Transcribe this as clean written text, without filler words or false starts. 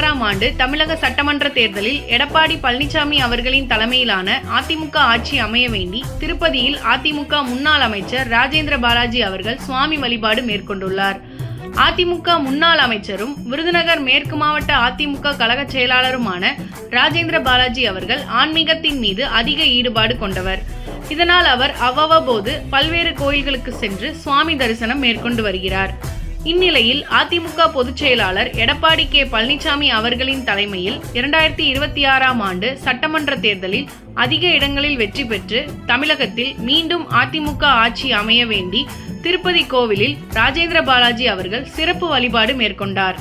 2026ஆம் ஆண்டு தமிழக சட்டமன்ற தேர்தலில் எடப்பாடி பழனிசாமி அவர்களின் தலைமையிலான அதிமுக ஆட்சி அமைய வேண்டி திருப்பதியில் அதிமுக முன்னாள் அமைச்சர் ராஜேந்திர பாலாஜி அவர்கள் சுவாமி வழிபாடு மேற்கொண்டுள்ளார். அதிமுக முன்னாள் அமைச்சரும் விருதுநகர் மேற்கு மாவட்ட அதிமுக கழக செயலாளருமான ராஜேந்திர பாலாஜி அவர்கள் ஆன்மீகத்தின் மீது அதிக ஈடுபாடு கொண்டவர். இதனால் அவர் அவ்வப்போது பல்வேறு கோயில்களுக்கு சென்று சுவாமி தரிசனம் மேற்கொண்டு வருகிறார். இந்நிலையில் அதிமுக பொதுச் செயலாளர் எடப்பாடி கே பழனிசாமி அவர்களின் தலைமையில் 2026ஆம் ஆண்டு சட்டமன்ற தேர்தலில் அதிக இடங்களில் வெற்றி பெற்று தமிழகத்தில் மீண்டும் அதிமுக ஆட்சி அமைய வேண்டி திருப்பதி கோவிலில் ராஜேந்திர பாலாஜி அவர்கள் சிறப்பு வழிபாடு மேற்கொண்டார்.